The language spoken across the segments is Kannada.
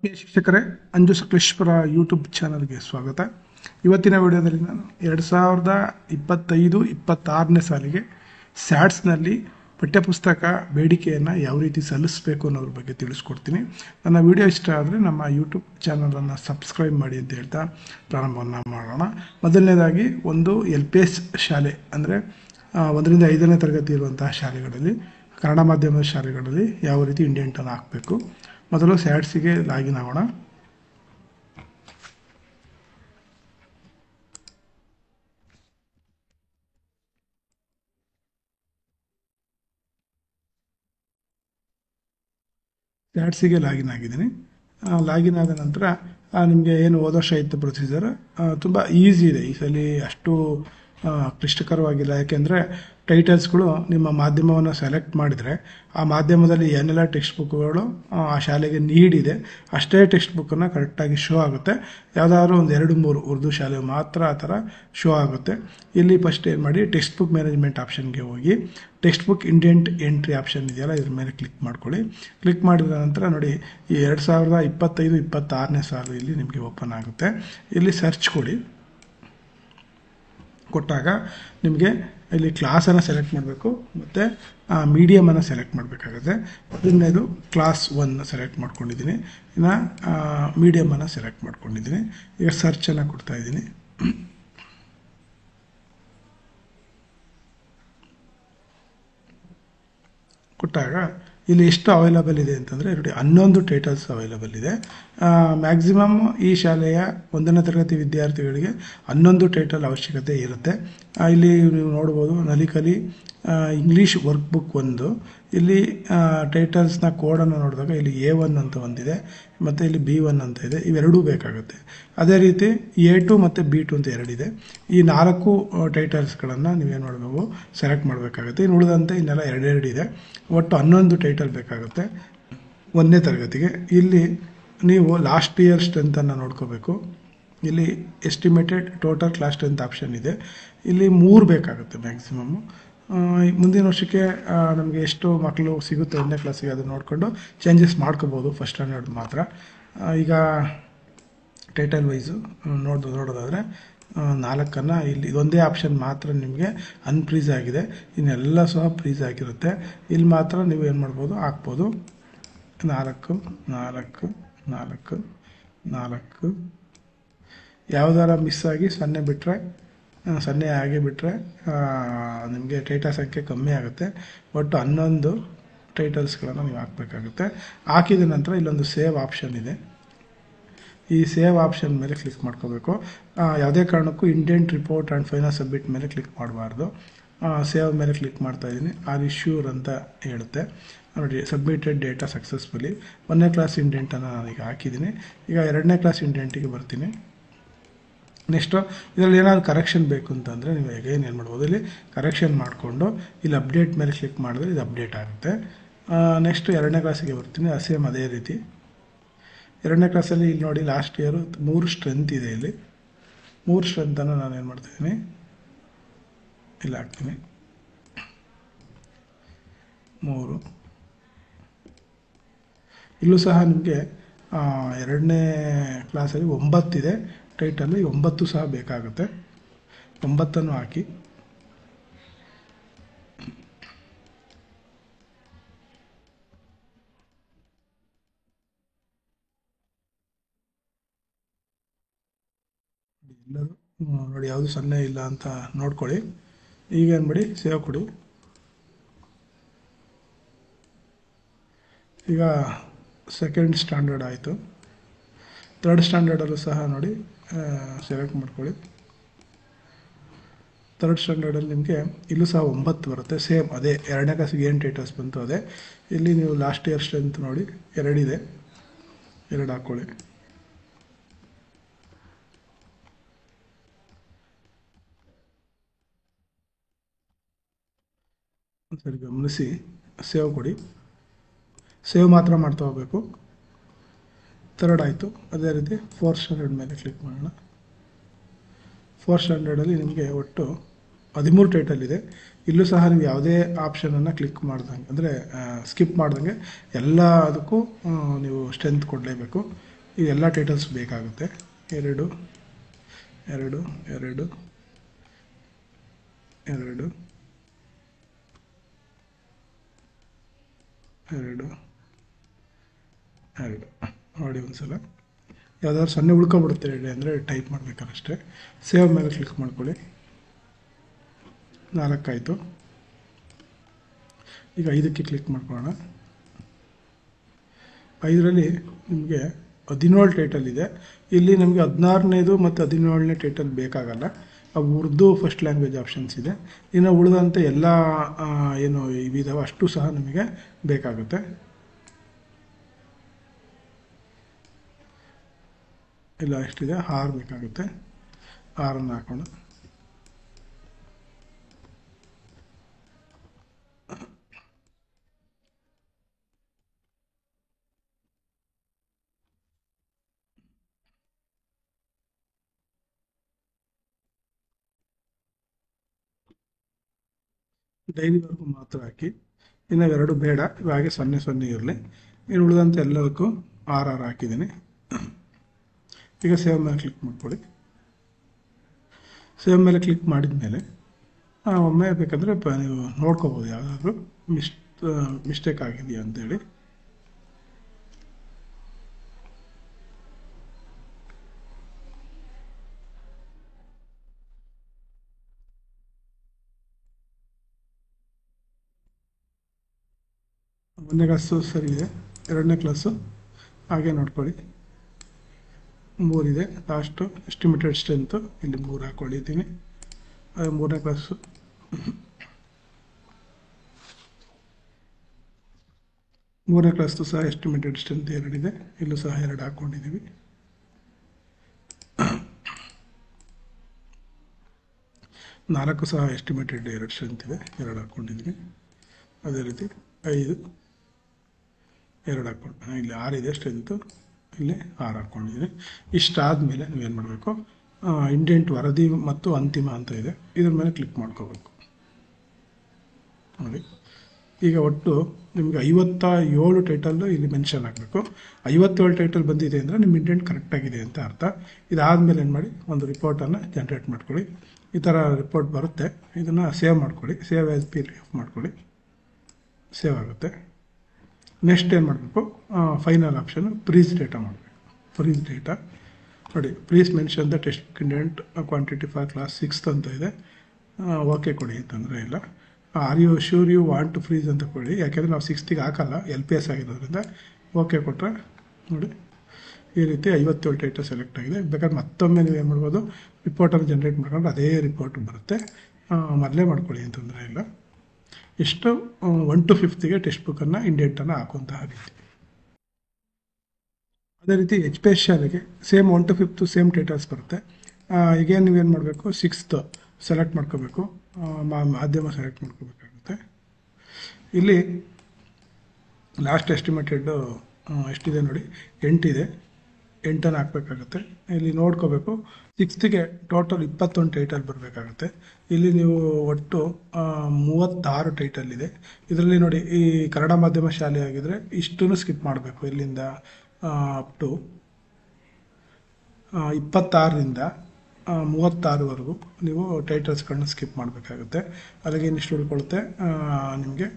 ಪ್ರಿಯ ಶಿಕ್ಷಕರೇ, ಅಂಜು ಸಕಲೇಶ್ವರ ಯೂಟ್ಯೂಬ್ ಚಾನಲ್ಗೆ ಸ್ವಾಗತ. ಇವತ್ತಿನ ವಿಡಿಯೋದಲ್ಲಿ ನಾನು 2025-26ನೇ ಸಾಲಿಗೆ ಸ್ಯಾಟ್ಸ್ನಲ್ಲಿ ಪಠ್ಯಪುಸ್ತಕ ಬೇಡಿಕೆಯನ್ನು ಯಾವ ರೀತಿ ಸಲ್ಲಿಸಬೇಕು ಅನ್ನೋದ್ರ ಬಗ್ಗೆ ತಿಳಿಸ್ಕೊಡ್ತೀನಿ. ನನ್ನ ವಿಡಿಯೋ ಇಷ್ಟ ಆದರೆ ನಮ್ಮ ಯೂಟ್ಯೂಬ್ ಚಾನಲನ್ನು ಸಬ್ಸ್ಕ್ರೈಬ್ ಮಾಡಿ ಅಂತ ಹೇಳ್ತಾ ಪ್ರಾರಂಭವನ್ನು ಮಾಡೋಣ. ಮೊದಲನೇದಾಗಿ ಒಂದು LPS ಶಾಲೆ ಅಂದರೆ 1ರಿಂದ 5ನೇ ತರಗತಿ ಇರುವಂತಹ ಶಾಲೆಗಳಲ್ಲಿ, ಕನ್ನಡ ಮಾಧ್ಯಮದ ಶಾಲೆಗಳಲ್ಲಿ ಯಾವ ರೀತಿ ಇಂಡೆಂಟನ್ನು ಹಾಕಬೇಕು. ಮೊದಲು ಸ್ಯಾಟ್ಸಿಗೆ ಲಾಗಿನ್ ಆಗೋಣ. ಸ್ಯಾಟ್ಸಿಗೆ ಲಾಗಿನ್ ಆಗಿದ್ದೀನಿ. ಲಾಗಿನ್ ಆದ ನಂತರ ನಿಮಗೆ ಏನು ಹೋದ ಸಾಹಿತ್ಯ ಪ್ರೊಸೀಜರ್ ತುಂಬ ಈಸಿ ಇದೆ. ಈ ಸಲ ಅಷ್ಟು ಕ್ಲಿಷ್ಟಕರವಾಗಿಲ್ಲ. ಯಾಕೆಂದರೆ ಟೈಟಲ್ಸ್ಗಳು ನಿಮ್ಮ ಮಾಧ್ಯಮವನ್ನು ಸೆಲೆಕ್ಟ್ ಮಾಡಿದರೆ ಆ ಮಾಧ್ಯಮದಲ್ಲಿ ಏನೆಲ್ಲ ಟೆಕ್ಸ್ಟ್ ಬುಕ್ಗಳು ಆ ಶಾಲೆಗೆ ನೀಡಿದೆ ಅಷ್ಟೇ ಟೆಕ್ಸ್ಟ್ ಬುಕ್ಕನ್ನು ಕರೆಕ್ಟಾಗಿ ಶೋ ಆಗುತ್ತೆ. ಯಾವುದಾದ್ರೂ ಒಂದು 2-3 ಉರ್ದು ಶಾಲೆ ಮಾತ್ರ ಆ ಥರ ಶೋ ಆಗುತ್ತೆ. ಇಲ್ಲಿ ಫಸ್ಟ್ ಏನು ಮಾಡಿ, ಟೆಕ್ಸ್ಟ್ ಬುಕ್ ಮ್ಯಾನೇಜ್ಮೆಂಟ್ ಆಪ್ಷನ್ಗೆ ಹೋಗಿ text book indent entry option ಇದೆಯಲ್ಲ, ಇದ್ರ ಮೇಲೆ ಕ್ಲಿಕ್ ಮಾಡ್ಕೊಳ್ಳಿ. ಕ್ಲಿಕ್ ಮಾಡಿದ ನಂತರ ನೋಡಿ, ಈ 2025-26ನೇ ಸಾಲು ಇಲ್ಲಿ ನಿಮಗೆ ಓಪನ್ ಆಗುತ್ತೆ. ಇಲ್ಲಿ ಸರ್ಚ್ ಕೊಡಿ. ಕೊಟ್ಟಾಗ ನಿಮಗೆ ಇಲ್ಲಿ ಕ್ಲಾಸನ್ನು ಸೆಲೆಕ್ಟ್ ಮಾಡಬೇಕು ಮತ್ತು ಮೀಡಿಯಮನ್ನು ಸೆಲೆಕ್ಟ್ ಮಾಡಬೇಕಾಗುತ್ತೆ. ಇದನ್ನೇದು ಕ್ಲಾಸ್ 1 ಸೆಲೆಕ್ಟ್ ಮಾಡ್ಕೊಂಡಿದ್ದೀನಿ, ಇನ್ನು ಮೀಡಿಯಮನ್ನು ಸೆಲೆಕ್ಟ್ ಮಾಡ್ಕೊಂಡಿದ್ದೀನಿ. ಈಗ ಸರ್ಚನ್ನು ಕೊಡ್ತಾ ಇದ್ದೀನಿ. ಕೊಟ್ಟಾಗ ಇಲ್ಲಿ ಎಷ್ಟು ಅವೈಲಬಲ್ ಇದೆ ಅಂತಂದರೆ ನೋಡಿ, 11 ಟೈಟಲ್ಸ್ ಅವೈಲಬಲ್ ಇದೆ. ಮ್ಯಾಕ್ಸಿಮಮ್ ಈ ಶಾಲೆಯ 1ನೇ ತರಗತಿ ವಿದ್ಯಾರ್ಥಿಗಳಿಗೆ 11 ಟೈಟಲ್ ಅವಶ್ಯಕತೆ ಇರುತ್ತೆ. ಇಲ್ಲಿ ನೀವು ನೋಡ್ಬೋದು, ನಲಿಕಲಿ ಇಂಗ್ಲೀಷ್ ವರ್ಕ್ ಬುಕ್ 1. ಇಲ್ಲಿ ಟೈಟಲ್ಸ್ನ ಕೋಡನ್ನು ನೋಡಿದಾಗ ಇಲ್ಲಿ A1 ಅಂತ ಒಂದಿದೆ ಮತ್ತು ಇಲ್ಲಿ B1 ಅಂತ ಇದೆ. ಇವೆರಡೂ ಬೇಕಾಗುತ್ತೆ. ಅದೇ ರೀತಿ A2 ಮತ್ತು B2 ಅಂತ ಎರಡಿದೆ. ಈ 4 ಟೈಟಲ್ಸ್ಗಳನ್ನು ನೀವೇನು ಮಾಡಬೇಕು, ಸೆಲೆಕ್ಟ್ ಮಾಡಬೇಕಾಗುತ್ತೆ. ಇನ್ನು ಉಳಿದಂತೆ ಇನ್ನೆಲ್ಲ ಎರಡೆರಡು ಇದೆ. ಒಟ್ಟು 11 ಟೈಟಲ್ ಬೇಕಾಗುತ್ತೆ 1ನೇ ತರಗತಿಗೆ. ಇಲ್ಲಿ ನೀವು ಲಾಸ್ಟ್ ಇಯರ್ ಸ್ಟ್ರೆಂತನ್ನು ನೋಡ್ಕೋಬೇಕು. ಇಲ್ಲಿ estimated total class strength option ಇದೆ. ಇಲ್ಲಿ 3 ಬೇಕಾಗುತ್ತೆ ಮ್ಯಾಕ್ಸಿಮಮ್ಮು. ಮುಂದಿನ ವರ್ಷಕ್ಕೆ ನಮಗೆ ಎಷ್ಟು ಮಕ್ಕಳು ಸಿಗುತ್ತೆ 1ನೇ ಕ್ಲಾಸಿಗೆ ಅದನ್ನು ನೋಡಿಕೊಂಡು ಚೇಂಜಸ್ ಮಾಡ್ಕೋಬೋದು, ಫಸ್ಟ್ ಸ್ಟ್ಯಾಂಡರ್ಡ್ ಮಾತ್ರ. ಈಗ ಟೈಟಲ್ ವೈಸು ನೋಡೋದಾದರೆ 4 ಇಲ್ಲಿ ಇದೊಂದೇ ಆಪ್ಷನ್ ಮಾತ್ರ ನಿಮಗೆ ಅನ್ಪ್ರೀಸ್ ಆಗಿದೆ. ಇನ್ನೆಲ್ಲ ಸಹ ಪ್ರೀಸ್ ಆಗಿರುತ್ತೆ. ಇಲ್ಲಿ ಮಾತ್ರ ನೀವು ಏನು ಮಾಡ್ಬೋದು, ಹಾಕ್ಬೋದು 4 4 4 4. ಯಾವುದಾರ ಮಿಸ್ ಆಗಿ 0 ಬಿಟ್ಟರೆ 0 ಆಗಿ ಬಿಟ್ಟರೆ ನಿಮಗೆ ಟೈಟಲ್ ಸಂಖ್ಯೆ ಕಮ್ಮಿ ಆಗುತ್ತೆ. ಒಟ್ಟು 11 ಟೈಟಲ್ಸ್ಗಳನ್ನು ನೀವು ಹಾಕಬೇಕಾಗುತ್ತೆ. ಹಾಕಿದ ನಂತರ ಇಲ್ಲೊಂದು ಸೇವ್ ಆಪ್ಷನ್ ಇದೆ. ಈ ಸೇವ್ ಆಪ್ಷನ್ ಮೇಲೆ ಕ್ಲಿಕ್ ಮಾಡ್ಕೋಬೇಕು. ಯಾವುದೇ ಕಾರಣಕ್ಕೂ indent report and final submit ಮೇಲೆ ಕ್ಲಿಕ್ ಮಾಡಬಾರ್ದು. ಸೇವ್ ಮೇಲೆ ಕ್ಲಿಕ್ ಮಾಡ್ತಾ ಇದ್ದೀನಿ. ಆರ್ ಇಶ್ಯೂರ್ ಅಂತ ಹೇಳುತ್ತೆ ನೋಡಿ. Submitted data successfully. 1ನೇ ಕ್ಲಾಸ್ ಇಂಡೆಂಟನ್ನು ನಾನೀಗ ಹಾಕಿದ್ದೀನಿ. ಈಗ 2ನೇ ಕ್ಲಾಸ್ ಇಂಡೆಂಟಿಗೆ ಬರ್ತೀನಿ. ನೆಕ್ಸ್ಟು ಇದರಲ್ಲಿ ಏನಾದರೂ ಕರೆಕ್ಷನ್ ಬೇಕು ಅಂತಂದರೆ ನೀವು ಅಗೇನ್ ಏನು ಮಾಡ್ಬೋದು, ಇಲ್ಲಿ ಕರೆಕ್ಷನ್ ಮಾಡಿಕೊಂಡು ಇಲ್ಲಿ ಅಪ್ಡೇಟ್ ಮೇಲೆ ಕ್ಲಿಕ್ ಮಾಡಿದ್ರೆ ಇದು ಅಪ್ಡೇಟ್ ಆಗುತ್ತೆ. ನೆಕ್ಸ್ಟು 2ನೇ ಕ್ಲಾಸಿಗೆ ಬರ್ತೀನಿ. ಸೇಮ್ ಅದೇ ರೀತಿ 2ನೇ ಕ್ಲಾಸಲ್ಲಿ ಇಲ್ಲಿ ನೋಡಿ, ಲಾಸ್ಟ್ ಇಯರು 3 ಸ್ಟ್ರೆಂತ್ ಇದೆ. ಇಲ್ಲಿ 3 ಸ್ಟ್ರೆಂತನ್ನು ನಾನು ಏನು ಮಾಡ್ತಾಯಿದ್ದೀನಿ, ಇಲ್ಲಿ ಹಾಕ್ತೀನಿ 3. ಇಲ್ಲೂ ಸಹ ನಿಮಗೆ 2ನೇ ಕ್ಲಾಸಲ್ಲಿ 9 ಇದೆ ಟೈಟಲ್. ಈ 9 ಸಹ ಬೇಕಾಗುತ್ತೆ. 9 ಹಾಕಿ ಎಲ್ಲರೂ ನೋಡಿ, ಯಾವುದು 0 ಇಲ್ಲ ಅಂತ ನೋಡ್ಕೊಳ್ಳಿ. ಈಗ ಏನು ಮಾಡಿ, ಸೇವ್ ಕೊಡಿ. ಈಗ 2nd ಸ್ಟ್ಯಾಂಡರ್ಡ್ ಆಯಿತು. 3rd ಸ್ಟ್ಯಾಂಡರ್ಡಲ್ಲೂ ಸಹ ನೋಡಿ ಸೆಲೆಕ್ಟ್ ಮಾಡ್ಕೊಳ್ಳಿ. 3rd ಸ್ಟ್ಯಾಂಡರ್ಡಲ್ಲಿ ನಿಮಗೆ ಇಲ್ಲೂ ಸಹ 9 ಬರುತ್ತೆ. ಸೇಮ್ ಅದೇ 2ನೇ ಕ್ಲಾಸಿಗೆ ಏನು ಟೈಟಲ್ಸ್ ಬಂತು ಅದೇ. ಇಲ್ಲಿ ನೀವು ಲಾಸ್ಟ್ ಇಯರ್ ಸ್ಟ್ರೆಂತ್ ನೋಡಿ 2 ಇದೆ, 2 ಹಾಕ್ಕೊಳ್ಳಿ. ಸರಿ, ಗಮನಿಸಿ, ಸೇವ್ ಕೊಡಿ. ಸೇವ್ ಮಾತ್ರ ಮಾಡ್ತಾ ಹೋಗಬೇಕು. 3rd ಆಯಿತು. ಅದೇ ರೀತಿ 4th ಸ್ಟ್ಯಾಂಡರ್ಡ್ ಮೇಲೆ ಕ್ಲಿಕ್ ಮಾಡೋಣ. 4th ಸ್ಟ್ಯಾಂಡರ್ಡಲ್ಲಿ ನಿಮಗೆ ಒಟ್ಟು 13 ಟೈಟಲ್ ಇದೆ. ಇಲ್ಲೂ ಸಹ ನೀವು ಯಾವುದೇ ಆಪ್ಷನನ್ನು ಕ್ಲಿಕ್ ಮಾಡ್ದಂಗೆ ಅಂದರೆ ಸ್ಕಿಪ್ ಮಾಡ್ದಂಗೆ ಎಲ್ಲ ಅದಕ್ಕೂ ನೀವು ಸ್ಟ್ರೆಂತ್ ಕೊಡಲೇಬೇಕು. ಇದೆಲ್ಲ ಟೈಟಲ್ಸ್ ಬೇಕಾಗುತ್ತೆ. 2 2 2 2 2 2 ನೋಡಿ ಒಂದ್ಸಲ ಯಾವ್ದಾದ್ರು ಸೊನ್ನೆ ಉಳ್ಕೊಬಿಡುತ್ತೆ ಹೇಳಿ ಅಂದರೆ ಟೈಪ್ ಮಾಡ್ಬೇಕಾದ್ರೆ ಅಷ್ಟೇ. ಸೇವ್ ಮೇಲೆ ಕ್ಲಿಕ್ ಮಾಡ್ಕೊಳ್ಳಿ. 4 ಆಯಿತು. ಈಗ 5ಕ್ಕೆ ಕ್ಲಿಕ್ ಮಾಡ್ಕೊಳ್ಳೋಣ. 5ರಲ್ಲಿ ನಿಮಗೆ 17 ಟೈಟಲ್ ಇದೆ. ಇಲ್ಲಿ ನಮಗೆ 16ನೇದು ಮತ್ತು 17ನೇ ಟೈಟಲ್ ಬೇಕಾಗಲ್ಲ. ಉರ್ದು ಫಸ್ಟ್ ಲ್ಯಾಂಗ್ವೇಜ್ ಆಪ್ಷನ್ಸ್ ಇದೆ. ಇನ್ನು ಉಳಿದಂತೆ ಎಲ್ಲ ಏನು ಇವಿದಾವೆ ಅಷ್ಟು ಸಹ ನಮಗೆ ಬೇಕಾಗುತ್ತೆ. ಇಲ್ಲ ಎಷ್ಟಿದೆ 6 ಬೇಕಾಗುತ್ತೆ. 6ಅನ್ನು ಹಾಕೋಣ. ಡೈಲಿವರೆಗೂ ಮಾತ್ರ ಹಾಕಿ. ಇನ್ನು 2 ಬೇಡ, ಇವಾಗೆ 0 ಇರಲಿ. ಇನ್ನು ಉಳಿದಂತೆ ಎಲ್ಲದಕ್ಕೂ 6 ಹಾಕಿದ್ದೀನಿ. ಈಗ ಸೇವ್ ಮೇಲೆ ಕ್ಲಿಕ್ ಮಾಡ್ಕೊಳ್ಳಿ. ಸೇವ್ ಮೇಲೆ ಕ್ಲಿಕ್ ಮಾಡಿದ ಮೇಲೆ ಒಮ್ಮೆ ಬೇಕಂದರೆ ನೀವು ನೋಡ್ಕೋಬೋದು ಯಾವುದಾದ್ರೂ ಮಿಸ್ಟೇಕ್ ಆಗಿದೆಯಾ ಅಂತೇಳಿ. ಒಂದನೇ ಕ್ಲಾಸು ಸರಿ ಇದೆ, 2ನೇ ಕ್ಲಾಸು ಹಾಗೆ ನೋಡ್ಕೊಳ್ಳಿ. 3 ಇದೆ ಲಾಸ್ಟು. ಎಸ್ಟಿಮೇಟೆಡ್ ಸ್ಟ್ರೆಂತು ಇಲ್ಲಿ 3 ಹಾಕ್ಕೊಂಡಿದ್ದೀನಿ. ಅದು 3ನೇ ಕ್ಲಾಸು. 3ನೇ ಕ್ಲಾಸ್ದು ಸಹ ಎಸ್ಟಿಮೇಟೆಡ್ ಸ್ಟ್ರೆಂತ್ 2 ಇದೆ. ಇಲ್ಲೂ ಸಹ 2 ಹಾಕ್ಕೊಂಡಿದ್ದೀವಿ. 4 ಸಹ ಎಸ್ಟಿಮೇಟೆಡ್ 2 ಸ್ಟ್ರೆಂತ್ ಇದೆ, 2 ಹಾಕ್ಕೊಂಡಿದ್ದೀನಿ. ಅದೇ ರೀತಿ 5 2 ಹಾಕ್ಕೊಂಡು ಇಲ್ಲಿ 6 ಇದೆ ಸ್ಟ್ರೆಂತು, ಇಲ್ಲಿ 6 ಹಾಕ್ಕೊಂಡಿದ್ದೀನಿ. ಇಷ್ಟಾದಮೇಲೆ ನೀವೇನು ಮಾಡಬೇಕು, ಇಂಡೆಂಟ್ ವರದಿ ಮತ್ತು ಅಂತಿಮ ಅಂತ ಇದೆ, ಇದ್ರ ಮೇಲೆ ಕ್ಲಿಕ್ ಮಾಡ್ಕೋಬೇಕು ನೋಡಿ. ಈಗ ಒಟ್ಟು ನಿಮಗೆ 57 ಟೈಟಲ್ಲು ಇಲ್ಲಿ ಮೆನ್ಷನ್ ಆಗಬೇಕು. 57 ಟೈಟಲ್ ಬಂದಿದೆ ಅಂದರೆ ನಿಮ್ಮ ಇಂಡೆಂಟ್ ಕರೆಕ್ಟಾಗಿದೆ ಅಂತ ಅರ್ಥ. ಇದಾದಮೇಲೆ ಏನು ಮಾಡಿ, ಒಂದು ರಿಪೋರ್ಟನ್ನು ಜನ್ರೇಟ್ ಮಾಡ್ಕೊಳ್ಳಿ. ಈ ಥರ ರಿಪೋರ್ಟ್ ಬರುತ್ತೆ. ಇದನ್ನು ಸೇವ್ ಮಾಡ್ಕೊಳ್ಳಿ. ಸೇವ್ ಆ್ಯಸ್ PDF ಮಾಡ್ಕೊಳ್ಳಿ. ಸೇವ್ ಆಗುತ್ತೆ. ನೆಕ್ಸ್ಟ್ ಏನು ಮಾಡಬೇಕು, ಫೈನಲ್ ಆಪ್ಷನು ಫ್ರೀಸ್ ಡೇಟಾ ಮಾಡಬೇಕು. ಫ್ರೀಸ್ ಡೇಟಾ ನೋಡಿ, please mention the textbook indent quantity for class 6th ಅಂತ ಇದೆ. ಓಕೆ ಕೊಡಿ ಅಂತಂದರೆ ಇಲ್ಲ. Are you sure you want to freeze ಅಂತ ಕೊಡಿ, ಯಾಕೆಂದರೆ ನಾವು 6th ಹಾಕಲ್ಲ, LPS ಆಗಿರೋದ್ರಿಂದ. ಓಕೆ ಕೊಟ್ಟರೆ ನೋಡಿ ಈ ರೀತಿ 57 ಟೈಟಲ್ ಸೆಲೆಕ್ಟ್ ಆಗಿದೆ. ಬೇಕಾದ್ರೆ ಮತ್ತೊಮ್ಮೆ ನೀವು ಏನು ಮಾಡ್ಬೋದು, ರಿಪೋರ್ಟನ್ನು ಜನ್ರೇಟ್ ಮಾಡ್ಕೊಂಡ್ರೆ ಅದೇ ರಿಪೋರ್ಟ್ ಬರುತ್ತೆ. ಮೊದಲೇ ಮಾಡ್ಕೊಳ್ಳಿ ಅಂತಂದರೆ ಇಲ್ಲ. ಇಷ್ಟು 1 to 5th ಟೆಕ್ಸ್ಟ್ ಬುಕ್ಕನ್ನು ಇಂಡೆಂಟನ್ನು ಹಾಕುವಂತಹ ರೀತಿ. ಅದೇ ರೀತಿ HPS ಶಾಲೆಗೆ same 1 to 5th same titles ಬರುತ್ತೆ. ಈಗ ನೀವೇನು ಮಾಡಬೇಕು, 6th ಸೆಲೆಕ್ಟ್ ಮಾಡ್ಕೋಬೇಕು, ಮಾಧ್ಯಮ ಸೆಲೆಕ್ಟ್ ಮಾಡ್ಕೋಬೇಕಾಗುತ್ತೆ. ಇಲ್ಲಿ ಲಾಸ್ಟ್ ಎಸ್ಟಿಮೇಟೆಡ್ ಎಷ್ಟಿದೆ ನೋಡಿ, 8 ಇದೆ. 8ಅನ್ನು ಹಾಕಬೇಕಾಗುತ್ತೆ. ಇಲ್ಲಿ ನೋಡ್ಕೋಬೇಕು, 6th ಟೋಟಲ್ 21 ಟೈಟಲ್ ಬರಬೇಕಾಗುತ್ತೆ. ಇಲ್ಲಿ ನೀವು ಒಟ್ಟು 36 ಟೈಟಲ್ ಇದೆ. ಇದರಲ್ಲಿ ನೋಡಿ, ಈ ಕನ್ನಡ ಮಾಧ್ಯಮ ಶಾಲೆ ಆಗಿದ್ದರೆ ಇಷ್ಟನ್ನು ಸ್ಕಿಪ್ ಮಾಡಬೇಕು. ಇಲ್ಲಿಂದ ಅಪ್ ಟು 26ರಿಂದ 36ವರೆಗೂ ನೀವು ಟೈಟಲ್ಸ್ಗಳನ್ನ ಸ್ಕಿಪ್ ಮಾಡಬೇಕಾಗುತ್ತೆ. ಅಲ್ಲಿಗೆ ಇನ್ನಿಷ್ಟು ಉಳ್ಕೊಳುತ್ತೆ, ನಿಮಗೆ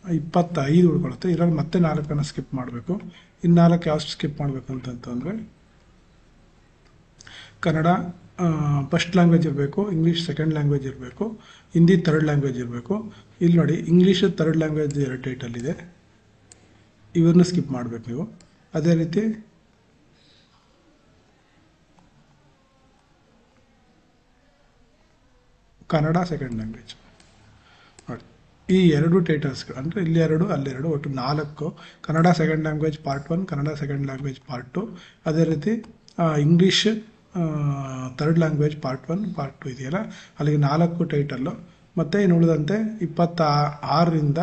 25 ಉಳ್ಕೊಳುತ್ತೆ. ಇದರಲ್ಲಿ ಮತ್ತೆ 4ಅನ್ನು ಸ್ಕಿಪ್ ಮಾಡಬೇಕು. ಇನ್ನು 4 ಯಾವ ಸ್ಕಿಪ್ ಮಾಡಬೇಕು ಅಂತಂತಂದರೆ, ಕನ್ನಡ ಫಸ್ಟ್ ಲ್ಯಾಂಗ್ವೇಜ್ ಇರಬೇಕು, ಇಂಗ್ಲೀಷ್ ಸೆಕೆಂಡ್ ಲ್ಯಾಂಗ್ವೇಜ್ ಇರಬೇಕು, ಹಿಂದಿ ಥರ್ಡ್ ಲ್ಯಾಂಗ್ವೇಜ್ ಇರಬೇಕು. ಇಲ್ಲಿ ನೋಡಿ, ಇಂಗ್ಲೀಷ್ ಥರ್ಡ್ ಲ್ಯಾಂಗ್ವೇಜ್ 2 ಟೈಟಲ್ ಇದೆ, ಇವನ್ನ ಸ್ಕಿಪ್ ಮಾಡಬೇಕು ನೀವು. ಅದೇ ರೀತಿ ಕನ್ನಡ ಸೆಕೆಂಡ್ ಲ್ಯಾಂಗ್ವೇಜ್ ನೋಡಿ, ಈ 2 ಟೈಟಲ್ಸ್ಗಳು ಅಂದರೆ ಇಲ್ಲಿ 2 ಅಲ್ಲಿ 2 ಒಟ್ಟು 4. Kannada second language part 1, Kannada second language part 2, ಅದೇ ರೀತಿ English third language part 1 part 2 ಇದೆಯಲ್ಲ, ಅಲ್ಲಿಗೆ 4 ಟೈಟಲ್ಲು. ಮತ್ತು ಇನ್ನು ಉಳಿದಂತೆ 26ರಿಂದ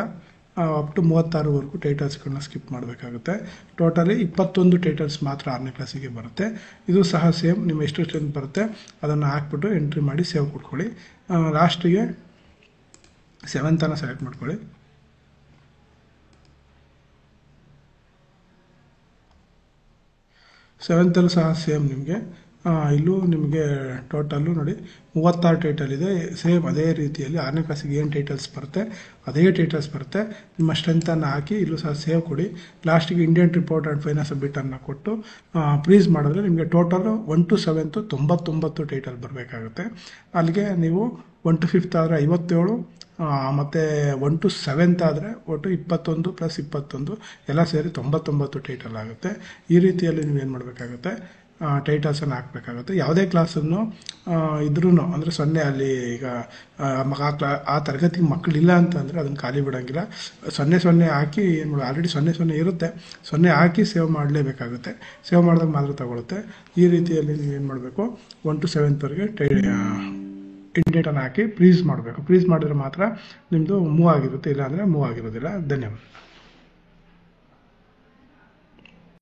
ಅಪ್ ಟು 36ವರೆಗೂ ಟೈಟಲ್ಸ್ಗಳನ್ನ ಸ್ಕಿಪ್ ಮಾಡಬೇಕಾಗುತ್ತೆ. ಟೋಟಲಿ 21 ಟೈಟಲ್ಸ್ ಮಾತ್ರ 6ನೇ ಕ್ಲಾಸಿಗೆ ಬರುತ್ತೆ. ಇದು ಸಹ ಸೇಮ್, ನಿಮ್ಮ ಎಷ್ಟು ಸ್ಟ್ರೆಂತ್ ಬರುತ್ತೆ ಅದನ್ನು ಹಾಕ್ಬಿಟ್ಟು ಎಂಟ್ರಿ ಮಾಡಿ ಸೇವ್ ಕೊಟ್ಕೊಳ್ಳಿ. ಲಾಸ್ಟಿಗೆ 7th ಸೆಲೆಕ್ಟ್ ಮಾಡ್ಕೊಳ್ಳಿ. ಸೆವೆಂತಲ್ಲೂ ಸಹ ಸೇಮ್ ನಿಮಗೆ ಇಲ್ಲೂ ನಿಮಗೆ ಟೋಟಲ್ಲು ನೋಡಿ 36 ಟೈಟಲ್ ಇದೆ. ಸೇಮ್ ಅದೇ ರೀತಿಯಲ್ಲಿ 6ನೇ ಕ್ಲಾಸಿಗೆ ಏನು ಟೈಟಲ್ಸ್ ಬರುತ್ತೆ ಅದೇ ಟೈಟಲ್ಸ್ ಬರುತ್ತೆ. ನಿಮ್ಮ ಸ್ಟ್ರೆಂತನ್ನು ಹಾಕಿ ಇಲ್ಲೂ ಸಹ ಸೇವ್ ಕೊಡಿ. ಲಾಸ್ಟಿಗೆ ಇಂಡಿಯನ್ ರಿಪೋರ್ಟ್ ಆ್ಯಂಡ್ ಫೈನಾನ್ಸ್ ಬಿಟ್ಟನ್ನು ಕೊಟ್ಟು ಪ್ರೀಸ್ ಮಾಡಿದ್ರೆ ನಿಮಗೆ ಟೋಟಲು 1 to 7th 99 ಟೈಟಲ್ ಬರಬೇಕಾಗುತ್ತೆ. ಅಲ್ಲಿಗೆ ನೀವು 1 to 5th ಆದರೆ 57, ಮತ್ತು 1 to 7th ಆದರೆ ಒಟ್ಟು 21 + 21 ಎಲ್ಲ ಸೇರಿ 99 ಟೈಟಲ್ ಆಗುತ್ತೆ. ಈ ರೀತಿಯಲ್ಲಿ ನೀವು ಏನು ಮಾಡಬೇಕಾಗುತ್ತೆ, ಟೈಟಲ್ಸನ್ನು ಹಾಕಬೇಕಾಗುತ್ತೆ. ಯಾವುದೇ ಕ್ಲಾಸನ್ನು ಇದ್ರೂ ಅಂದರೆ 0 ಅಲ್ಲಿ ಈಗ ಆ ತರಗತಿಗೆ ಮಕ್ಕಳಿಲ್ಲ ಅಂತಂದರೆ ಅದನ್ನು ಖಾಲಿ ಬಿಡೋಂಗಿಲ್ಲ. 0 ಹಾಕಿ ಏನು ಮಾಡೋದು, ಆಲ್ರೆಡಿ 0 ಇರುತ್ತೆ, 0 ಹಾಕಿ ಸೇವ್ ಮಾಡಲೇಬೇಕಾಗುತ್ತೆ. ಸೇವ್ ಮಾಡಿದಾಗ ಮಾತ್ರ ತಗೊಳುತ್ತೆ. ಈ ರೀತಿಯಲ್ಲಿ ನೀವು ಏನು ಮಾಡಬೇಕು, 1 to 7thವರೆಗೆ ಇಂಡೇಟನ್ನು ಹಾಕಿ ಫ್ರೀಸ್ ಮಾಡಬೇಕು. ಫ್ರೀಸ್ ಮಾಡಿದ್ರೆ ಮಾತ್ರ ನಿಮ್ಮದು ಮೂವ್ ಆಗಿರುತ್ತೆ, ಇಲ್ಲಾಂದರೆ ಮೂವ್ ಆಗಿರೋದಿಲ್ಲ. ಧನ್ಯವಾದ.